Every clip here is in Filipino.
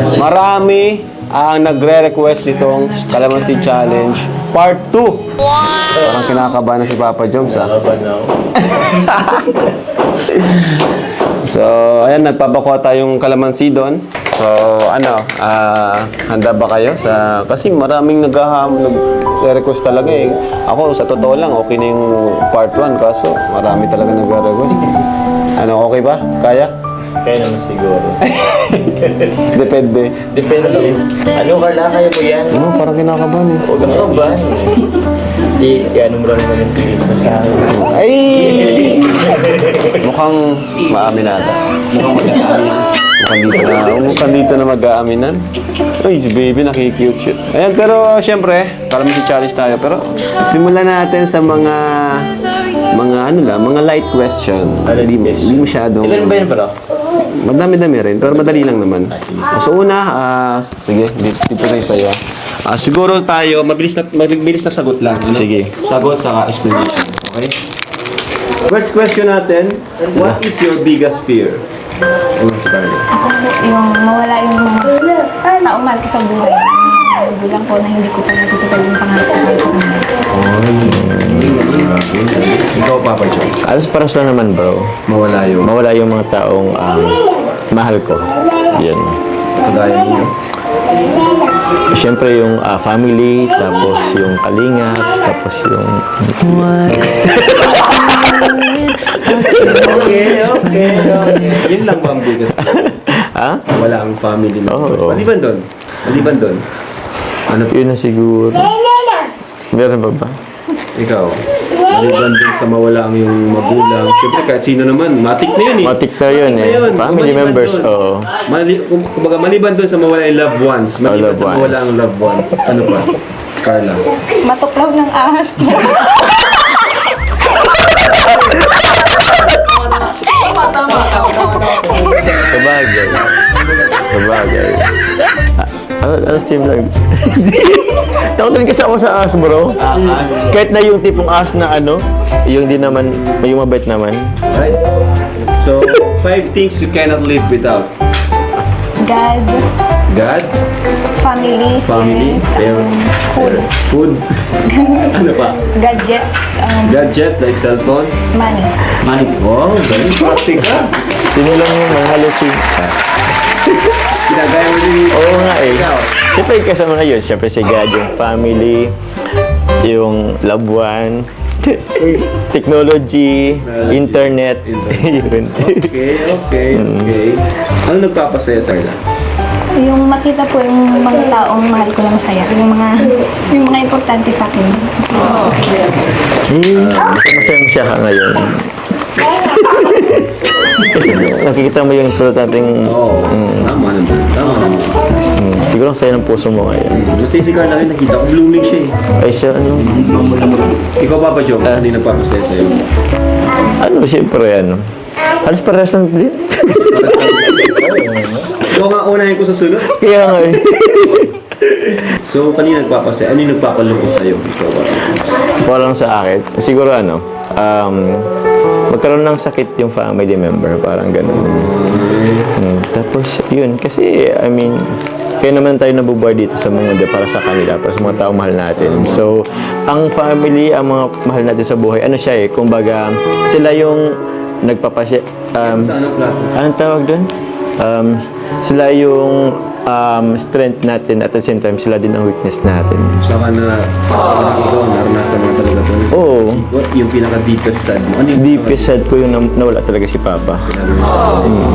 Marami ang nagre-request nitong Calamansi Challenge Part 2. Parang kinakabahan na si Papa Joms, ah. So, ayan, nagpapakuha tayong kalamansi doon. So, handa ba kayo? Kasi maraming nag-request talaga eh. Ako, sa totoo lang, okay na yung part 1. Kaso, marami talaga nag-request. Ano, okay ba? Kaya? Kaya naman siguro. Depende. Depende lang. Ano, Carla, kaya mo yan? Ano, parang kinakabahan eh. Huwag ano ba? Ano mo lang naman yung tingin mo sa akin. Ay! Mukhang maaminada. Mukhang dito na mag-aaminan. Ay, si baby nakikute shit. Ayan, pero syempre, Calamansi Challenge tayo. Pero simulan natin sa mga light question. Hindi masyadong... Ilan ba yun pala? Madami-dami rin, pero madali lang naman. So una, sige, dito na yung sa'yo. Siguro tayo, mabilis na sagot lang. Ano? Sige. Sagot sa explanation. Okay? First question natin, what is your biggest fear? Ano si Carla? Ako po, yung mawala yung mga taong mahal ko sa buhay. Bilang ko na hindi ko pa natutupad yung pangarap ko sa kanila. Ikaw, Papa Jones. Alas paras lang naman, bro. Mawala yung mga taong mahal ko. Yan. Kagaya mo. Siyempre yung family, tapos yung kalingap, tapos yung... Okay. Yun lang ba ang biggest fear? Ha? Wala ang family mo. Oo. Maliban doon. Ano Yun na siguro. Meron ba ba? ikaw? Maliban doon sa mawala ang iyong magulang. Siyempre kahit sino naman, matik na yun eh. Matik na yun eh. Family Maliban members, doon. oo. Kumbaga, maliban doon sa mawala yung loved ones. Maliban loved sa ones. mawala ang loved ones. Ano pa? Carla. Matuklaw ng ahas po. Sabagay. Ano sim lang? Takot din kasi ako sa ahas, bro. Kahit na yung tipong ahas na yung di naman, yung mabait naman. Right? So, 5 things you cannot live without. God, God, family, food, ano pa? gadgets, Gadget like cellphone, money. money. Wow, galing practic ka. Sino lang yung mahalusin? Ginagaya mo din. Oo nga eh. Siyempre kasama na yun. Siyempre si God, yung family, yung loved one, technology, internet. Yun. Okay. Ano nagpapasaya sa ila? Yung makita po yung mga taong mahal ko na masaya. Yung mga importante sa akin. Masaya ka ngayon. Kasi nakikita mo yung importanteng... Oo, tama naman. siguro ang saya ng puso mo ngayon. Kasi si Carla rin, nakita ko blooming siya eh. Ay siya, Ikaw, Papa Joe, ano yung nagpapasaya sa'yo? siyempre, halos parehas lang din. Ikaw nga unahin ko sa sunod. Kaya nga eh. So, kanina nagpapasaya. Ano yung nagpapalungkot sa'yo? Ikaw, Parang sa akin, siguro magkaroon ng sakit yung family member, parang ganun. Tapos, yun, kasi, kaya naman tayo nabubuhay dito sa mundo para sa kanila, para sa mga tao mahal natin. So, ang family, ang mga mahal natin sa buhay, kumbaga, sila yung nagpapasya, anong tawag doon? Sila yung strength natin at the same time sila din ang weakness natin. saka na ikaw, naranasan mo talaga ito. Oo. What yung pinaka-deepest sad mo? Ano yung Deepest sad ko yung nawala talaga si Papa.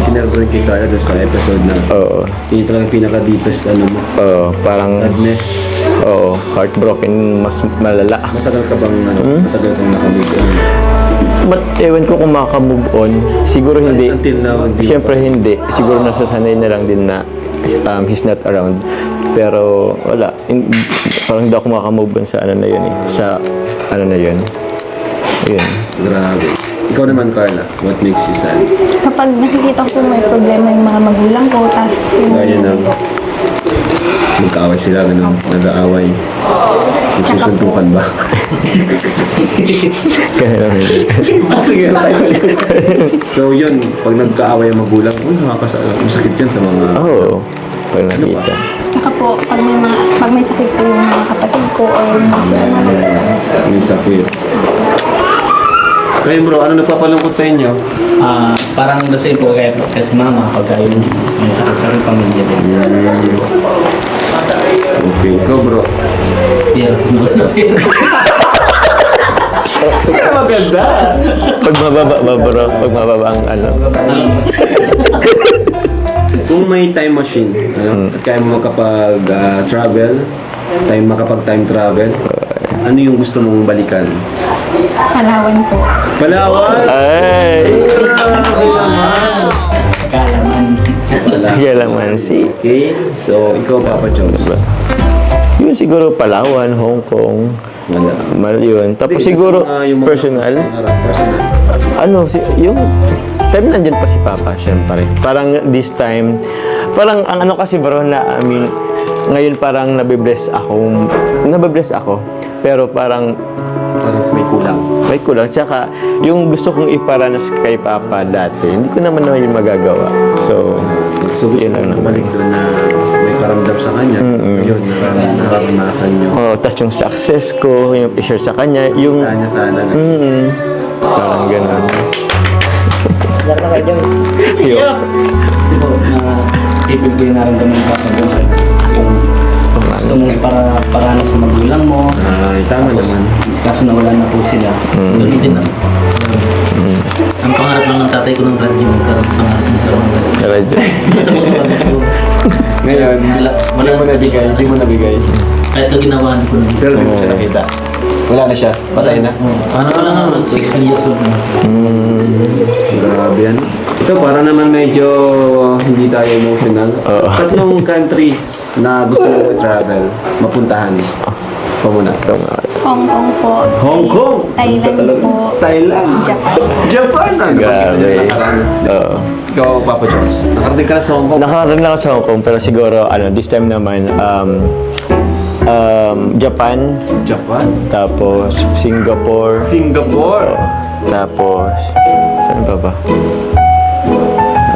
Sinare ko rin kay Carla doon sa episode na Oo. yun talaga yung pinaka-deepest Oo, parang sadness. heartbroken, mas malala. Matagal ka bang matagal kang nakamove on? But ewan ko kung maka-move on. Siguro hindi. Until now, hindi. Siyempre hindi. Siguro nasasanay na lang din na he's not around. Pero wala. Parang hindi ako maka-move on sa na yun eh. Sa na yun. Ayun. Grabe. Ikaw naman, Carla, what makes you sad? Kapag nakikita ko po may problema yung mga magulang ko, tapos Gaya ng magkaaway sila, ganun, nag-aaway. Nagsusuntukan ba? Kaya lang yun. Sige. So yun, pag nagkaaway ang magulang, masakit yan sa mga... Oo. Pag nakita. Tsaka po, pag may sakit po yung mga kapatid ko or yung mga May sakit. Kayo bro, ano nagpapalungkot sa inyo? Parang the same po kaya kasi mama pagka yung may sakit sa aming pamilya din. Okay, ikaw bro. Yeah. Maganda! Pag mababa, bro. Pag mababa ang ano. Kung may time machine, at kaya mo makapag-travel, makapag-time travel, ano yung gusto mong balikan? Palawan po. Palawan! Ay! Kalamansi. Okay, so ikaw Papa Jones. Yun siguro Palawan, Hong Kong. Wala. Yun. Tapos siguro Yung mga personal. Personal. Ano, yung time nandyan pa si Papa, syempre. Parang this time, parang ang ano kasi bro na, I mean, ngayon parang nabibless ako, pero parang Parang may kulang. may kulang. Tsaka, yung gusto kong iparanas kay Papa dati, hindi ko naman yun magagawa. So, So gusto yun lang mo naman. balik doon na may paramdam sa kanya. Yun, nararanasan nyo. Oh, tas yung success ko, yung i-share sa kanya, yung, Kanya sana na. parang ganun. Yun. Kasi po, ipil ko yung naramdaman ko sa Joseph. Yung gusto mong iparanas sa magulang mo. Ay, tama naman. Kaso nawala na po sila. Ganun din naman. Ang pangarap lang ng tatay ko ng radyo, magkaroon ng radyo. Radyo. Ngayon, Wala hindi mo na nabigay, hindi mo nabigay. Kahit na ginawa ko na. Pero hindi mo siya nakita. Wala na siya, patay na. Ano nga, 16 years old na. Grabe yan. Ito, para naman medyo hindi tayo emotional. Oo. Tatlong countries na gusto mo i-travel, mapuntahan. Ikaw muna. Hong Kong po. Hong Kong! Thailand po. Thailand! Japan. Japan! Grabe. Oo. Ikaw, Papa Jones. Nakarating ka na sa Hong Kong. Nakarating lang ako sa Hong Kong, pero siguro, this time naman, Japan, Japan? tapos Singapore, Singapore! tapos, saan pa ba?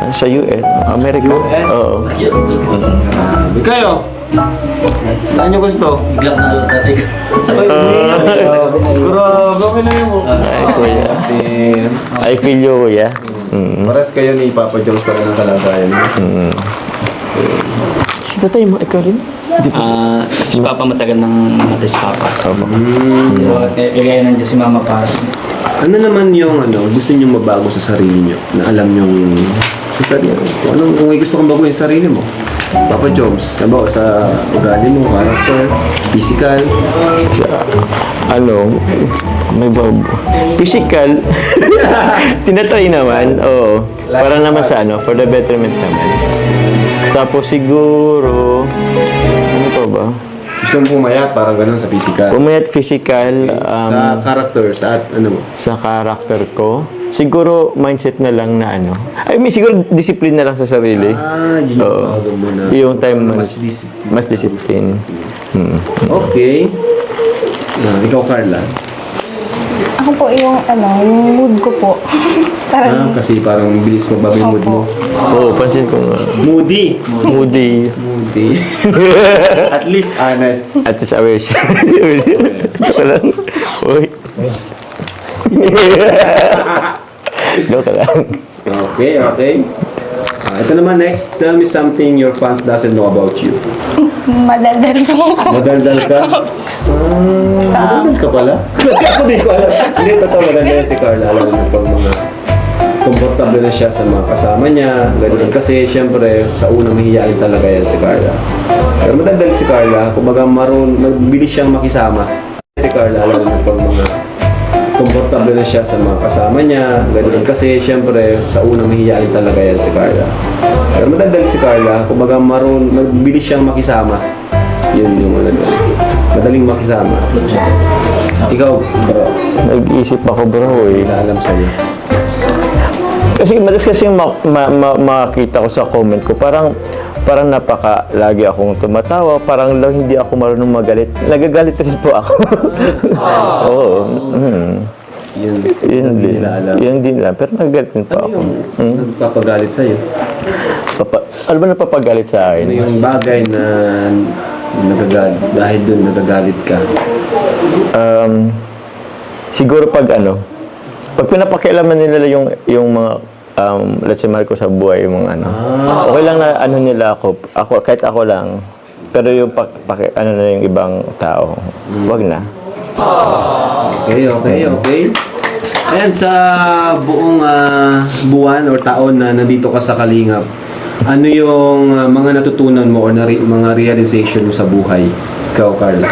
Sa US, America. US? Oo. Grabe. Kayo? Saan nyo gusto? Bigla na lang tatay ko. Grabe, okay lang yung Ay, kuya. Kasi, I feel you, kuya. paras kayo ni Papa Jones pala ng kalagayan. Si tatay mo, ikaw rin? Si Papa matagal nang namatay si Papa. Pero kaya nandiyan si Mama para. Ano naman yung gusto nyo mabago sa sarili nyo? Na alam nyo sa sarili mo? Kung may gusto kong baguhin sa sarili mo? Papa Jones, sabaw sa ugali mo, character, physical. May physical. Tinatry naman, oo. Para naman sa for the betterment naman. Tapos siguro, ano pa ba? Gusto mo pumayat, parang ganun sa physical. Pumayat physical, Sa character, sa mo? sa character ko. Siguro, mindset na lang na I mean, siguro, discipline na lang sa sarili. Yun yung Oo. bago mo na. Yung time Mas discipline. mas discipline. Okay. Ikaw, Carla. Ako po yung mood ko po. Parang, Kasi parang bilis magbago yung mood mo. Oo, pansin ko nga. Moody. Moody. Moody. At least honest. At least aware siya. Ito lang. Uy. Joke lang. Okay. Ito naman next. Tell me something your fans doesn't know about you. madaldal po ako. Madaldal ka? Madaldal ka pala? Ako di ko alam. Hindi, totoo maganda yan si Carla. Alam mo pang mga komportable na siya sa mga kasama niya. Ganun. Kasi syempre, sa unang mahihiyain talaga yan si Carla. Pero madaldal si Carla. Kumbaga magbilis siyang makisama. Si Carla, alam mo pang mga komportable na siya sa mga kasama niya. Ganun. Kasi syempre, sa unang mahihiyain talaga yan si Carla. Pero madaldal si Carla. Kumbaga magbilis siyang makisama. Yun yung doon. Madaling makisama. Ikaw, bro. Nag-isip ako bro eh. Alam sa'yo. Kasi madalas kasi makita ko sa comment ko, parang lagi akong tumatawa, parang lang hindi ako marunong magalit. Nagagalit rin po ako. Oo. Yun, Yun hindi din. nila alam. Yun din lang. Pero nagagalit din pa Ano ako. yung nagpapagalit sa'yo? Ano ba napapagalit sa Ano akin? yung bagay na nagagalit, dahil dun nagagalit ka? Siguro pag pag pinapakialaman nila yung mga let's say mahal ko sa buhay, yung mga okay lang na nila ako kahit ako lang, pero yung na yung ibang tao, wag na. Okay. Ayan, sa buong buwan or taon na nandito ka sa Kalingap, ano yung mga natutunan mo or mga realization mo sa buhay? Ikaw, Carla.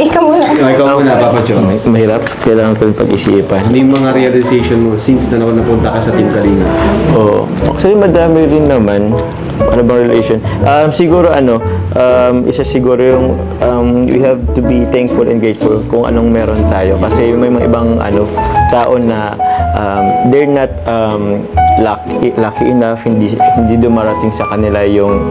Ikaw muna. Ikaw muna, Papa Joe. Mahirap, kailangan ko rin pag-isipan. Ano yung mga realization mo since na napunta ka sa Team Kalingap? Oo. Actually, madami rin naman. Ano bang relation? Siguro isa siguro yung we have to be thankful and grateful kung anong meron tayo. Kasi may mga ibang tao na they're not lucky enough, hindi dumarating sa kanila yung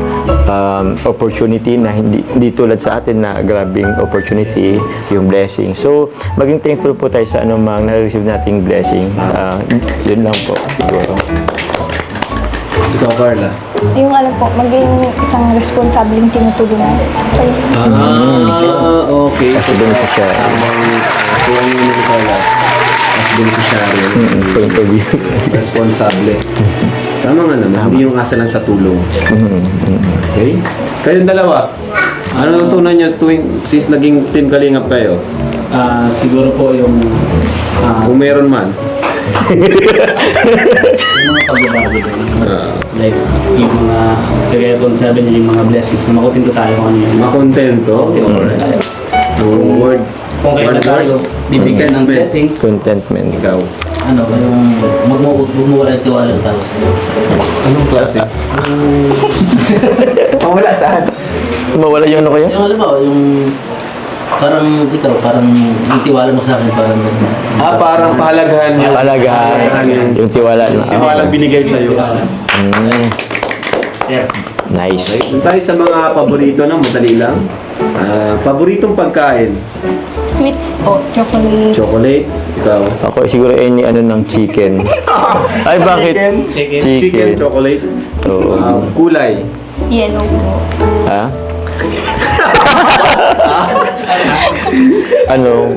opportunity na hindi tulad sa atin na grabing opportunity, yung blessing. So, maging thankful po tayo sa anumang na-receive nating blessing. Yun lang po, siguro. Ikaw, Carla. Yung po, maging isang responsableng tinutulungan. Sorry. Okay. Kasi beneficiary. Kung ano yung Carla, as beneficiary. Point of view. Responsable. Tama nga naman, hindi yung asa lang sa tulong. Okay? Kayong dalawa, ano natutunan nyo since naging Team Kalingap kayo? Siguro po yung Kung meron man. yung mga pagbabago din. Like, yung mga, kaya kung sabi niya yung mga blessings na makontento tayo kung ano yun. Makontento. Alright. Yung word. Kung kaya na tayo, bibigyan ng blessings, Contentment. Ikaw. yung magmumula at tiwala tayo sa iyo. Anong klase? Wala saan? Mawala yung ano kaya? Yung alam mo, yung parang ikaw, parang yung tiwala mo sa akin, parang Parang pahalagahan niya. Palagahan. Yung tiwala na. Tiwalang binigay sa'yo. Nice. Okay. Doon tayo sa mga paborito na madali lang. Paboritong pagkain. Sweets po, chocolates. Chocolates. Ikaw. Ako siguro any ng chicken. Ay, bakit? Chicken, chocolate. Oo. Kulay. Yellow po. Ha?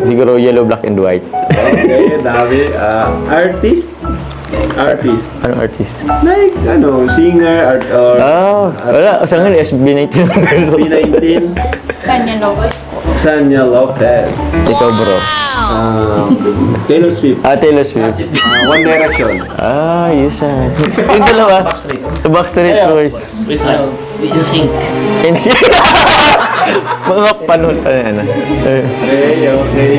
Siguro yellow, black, and white. Okay, dami. Artist. Anong artist? Like, singer, or Wala. Sa ngayon, SB19. SB19. Sanya Lopez po. Sanya Lopez. Ikaw, bro. Taylor Swift. Taylor Swift. One Direction. Yes, yung dalawa. Backstreet Boys. insync. NC. Mga panon. Okay.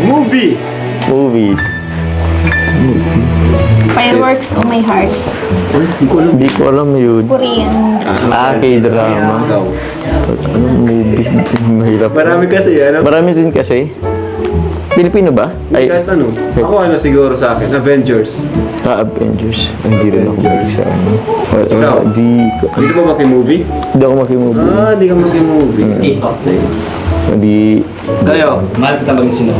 Movie. Movies. Fireworks on my heart. Hindi ko alam yun. Korean. K-drama. Ikaw. Anong movies? Mahirap. Marami kasi, Marami din kasi. Pilipino ba? Kahit ano. Ako siguro sa akin. Avengers. Avengers. Hindi rin ako mahilig sa ano. Ikaw? Di Hindi ka ba maki-movie? ako maki-movie. Hindi ka maki-movie. K-pop. Hindi. Kayo? Mahal kita maging sino.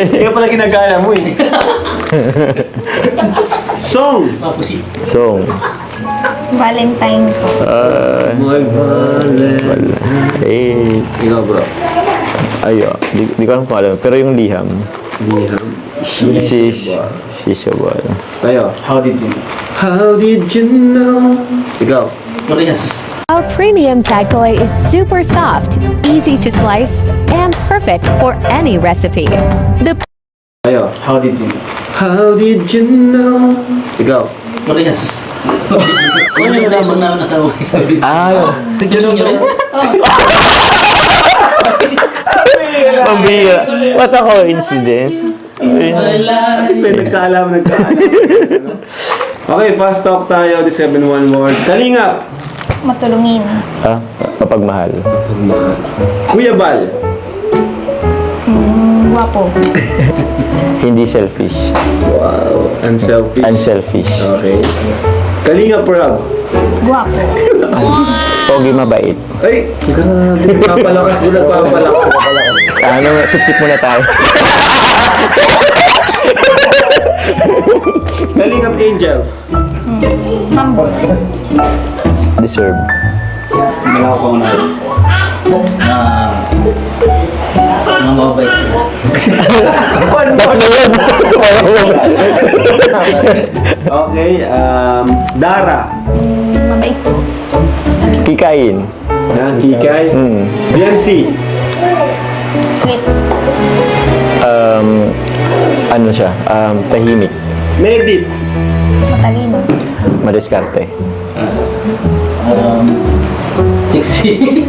Kaya pala ginagaya mo eh. Song! Song. Valentine po. My Valentine. Wala. Ikaw bro. Di ko alam kung alam. Pero yung liham. Liham. Si Shabal. Kayo? How did you? How did you know? Ikaw? Marias. Our premium tagkoy is super soft, easy to slice, and perfect for any recipe. The Kayo? How did you? How did you know? Ikaw? Marias. Ano yung labang na nakawin? Tignan mo. Pambira. What a coincidence. May nagkaalam. Okay, fast talk tayo. Describe in one word. Kalingap. Matulungin. Kapagmahal. Kuya Bal. Guwapo. Hindi selfish. Wow. Unselfish. Unselfish. Okay. Kalingap Rob. Guwapo. Pogi mabait. Ay, grabe. Papalakas mo lang, papalakas. Ano, sip-sip muna tayo. Kalingap Angels. Humble. Deserve. Malaw ko na. Mga mabait sila. Okay, Dara. Mabait po. Kikain. Yan, Hikay. Biancy. Sweet. Ano siya? Tahimik. Medit. Matalino. Madiskarte. Sexy.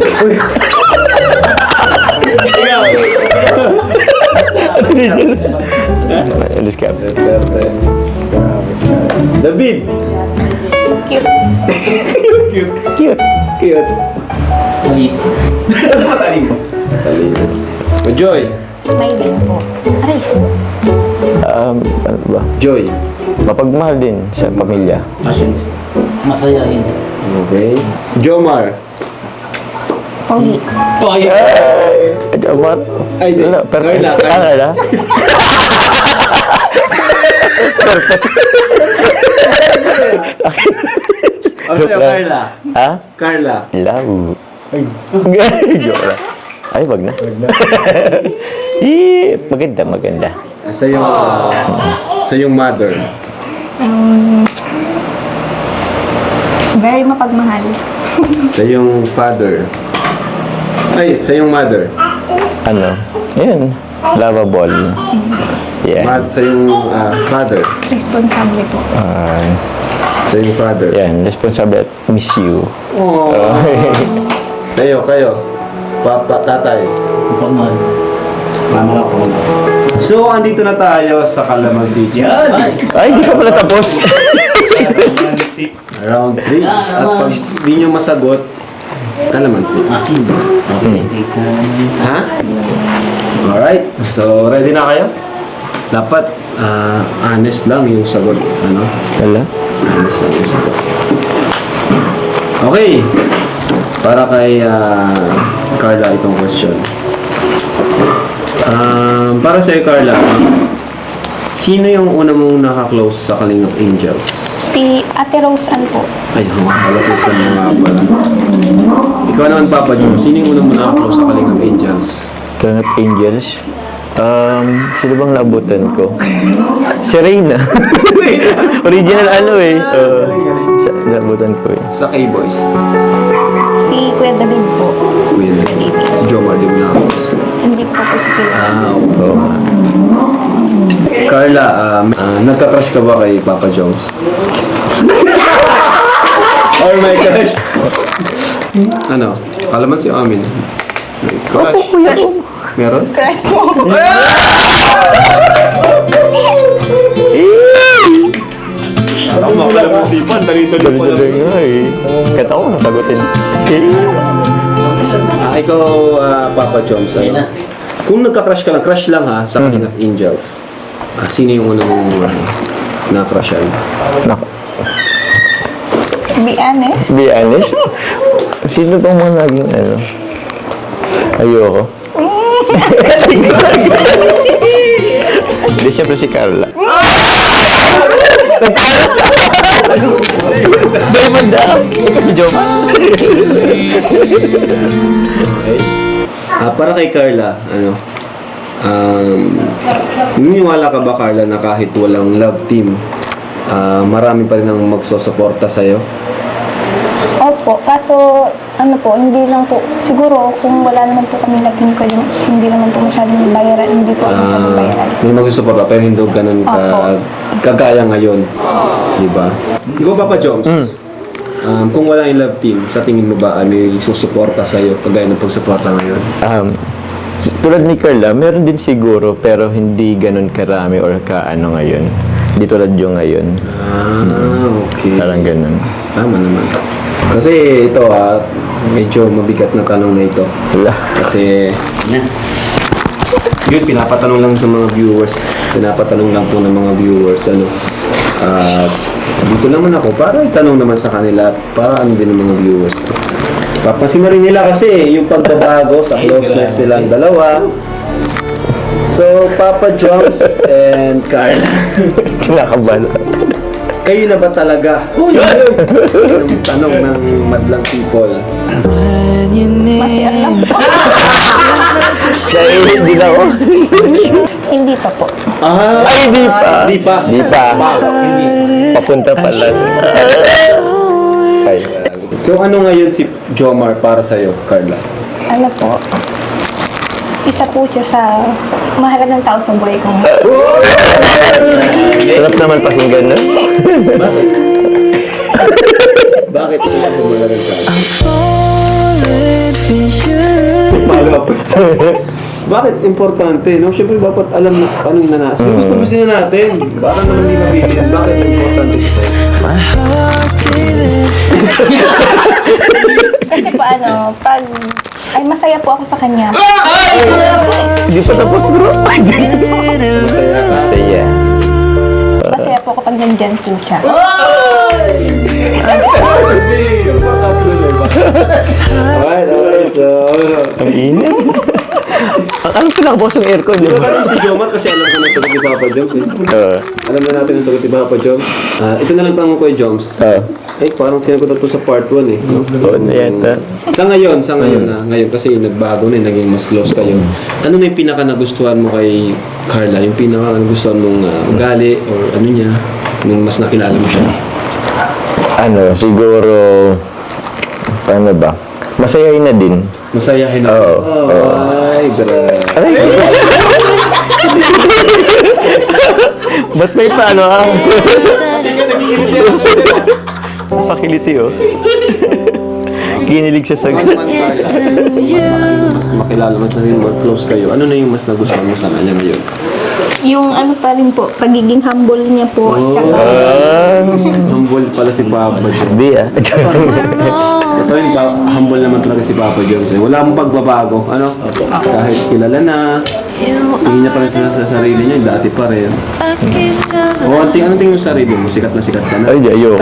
Madiskarte. David. Cute. Cute. Cute. Maliit. Joy. Smiling po. Aray. Ano ba? Joy. Mapagmahal din sa pamilya. Fashionista. Masayahin. Okay. Jomar. Pogi. Pogi. Amar. Ay, di. Wala, perfect. Carla, Carla. Carla. Ano sa'yo, Carla? Ha? Carla. Love. Joke lang. Ay, wag na. Maganda, maganda. Sa yung mother. Very mapagmahal. Sa yung father. Ay, sa yung mother. Ano? Yun. Lovable. Yeah. Sa yung father. Responsable po. Sa yung father. Yan. Responsable at miss you. Oh. Sa'yo, kayo. Papa, tatay. Pagmahal. Mama ako. So, andito na tayo sa Calamansi. Yan! Ay, di ka pala tapos. Round 3. At pag di nyo masagot, Calamansi. Asin. Okay. Take na naman. Ha? Alright. So, ready na kayo? Dapat, honest lang yung sagot. Ano? Wala. Honest lang yung sagot. Okay. Para kay Carla itong question. Para sa'yo, Carla, sino yung una mong naka-close sa Kalingap Angels? Si Ate Rose Ann po. Ay, malapit sa mga pala. Ikaw naman, Papa Jom, sino yung una mong naka-close sa Kalingap Angels? Kalingap Angels. Sino bang naabutan ko? Si Reyna. Original ano eh. Naabutan ko eh. Sa K-Boys. Si Kuya David po. Kuya, si Jomar, di mo naka-close. Hindi ko pa po si Kuya. Okay. Oo nga. Carla, nagka-crush ka ba kay Papa Jones? Oh my gosh! Ano? Kalaman si Amin. May crush? Meron? Crush po. Ako makalaman si Pan. Dali-dali pa Dali nga eh. Kata ko nasagutin. Ikaw, Papa Jones, Ayun na. kung nagka-crush ka lang, crush lang ha, sa Kalingap Angels, sino yung unang mong na-crushan? Naku. Be honest. Be honest. Sino bang mga naging ano? Ayoko. Hindi, syempre si Carla. Dahil mandam. Kasi Joma. Okay. Para kay Carla, naniniwala ka ba, Carla, na kahit walang love team, marami pa rin ang magsusuporta sa'yo? Opo. Kaso, ano po, hindi lang po. Siguro, kung wala naman po kami naging kayo, hindi naman po masyadong bayaran. Hindi po ako masyadong bayaran. May magsusuporta, pero hindi ganun kagaya ngayon. Diba? Ikaw, Papa Jones, kung wala yung love team, sa tingin mo ba may susuporta sa'yo kagaya ng pagsuporta ngayon? Tulad ni Carla, meron din siguro pero hindi ganun karami or kaano ngayon. Hindi tulad yung ngayon. Okay. Parang ganun. Tama naman. Kasi ito medyo mabigat na tanong na ito. Wala. Kasi Yan. yun, pinapatanong lang sa mga viewers. Pinapatanong lang po ng mga viewers. Dito naman ako para itanong naman sa kanila at para ano din ng mga viewers. Papansin na rin nila kasi yung pagbabago sa closeness nilang dalawa. So, Papa Joms and Carla, Kinakabahan. kayo na ba talaga? Yung tanong ng madlang people. Masiyan lang po. Dahil hindi na ako. Hindi pa po. Ay, di pa. Di pa. Di pa. Hindi. Papunta pala. Ay. So, ano ngayon si Jomar para sa'yo, Carla? Ano po? Isa po siya sa mahalagang tao sa buhay ko. Sarap naman pakinggan, no? Bakit ito ang bumalagan ka? Bakit importante, no? Siyempre, dapat alam mo anong nanas. Gusto na natin. Parang naman di mabibigyan. Bakit importante siya sa'yo? Kasi po ano, pag... Ay, masaya po ako sa kanya. Hindi pa tapos, bro. Masaya ka? Saya. Masaya po kapag nandyan po siya. Alright, so... Ang init. Alam ko nakabukas yung aircon, di ba? Parang si Jomar kasi alam ko na sagot ni Papa Joms eh. Alam na natin ang sagot ni Papa Joms. Ito na lang tanong ko kay Joms. Parang sinagot na to sa part 1 eh. Oo na yata. Sa ngayon ngayon kasi nagbago na, naging mas close kayo. Ano na yung pinaka nagustuhan mo kay Carla? Yung pinaka nagustuhan mong ugali or ano niya nung mas nakilala mo siya? Ano, siguro... Paano ba? Masayahin na din. Masayahin na. Oo. Ay, grabe. Ba't may paano ah? Pakiliti oh. Kinilig siya sa Mas makilala, mas naging more close kayo. Ano na yung mas nagustuhan mo sa kanya ngayon? Yung ano pa rin po, pagiging humble niya po. Tsaka, Humble pala si Papa Joms. Hindi ah. Ito yun, humble naman talaga si Papa Joms. Wala mong pagbabago. Ano? Kahit kilala na, tingin niya pa rin sa sarili niya, dati pa rin. O, anong tingin mo sa sarili mo? Sikat ka na? Ay, ayoko.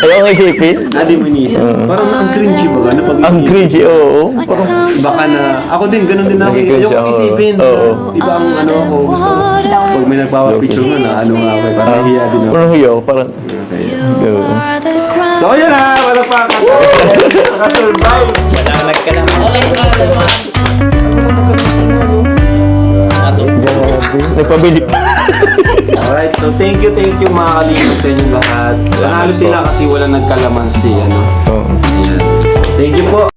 Ayoko isipin. Di mo iniisip. Parang ang cringy ba? Ano pag Ang cringy, oo. Parang baka na, ako din, ganun din ako. Nagki-cringe Ayoko ako. isipin. Oo. Iba ang ano ako, gusto ko. Pag may nagpapapicture mo na, ano nga ako, parang nahiya din ako. parang hiyo. Parang... Okay. Oo. So, yun na! Wala pa ka! Nakasurvive! Nagpabili pa. Alright, so thank you mga kalimot sa inyong lahat. Panalo sila kasi wala nagkalamansi, ano. Oo. Ayan. So, thank you po.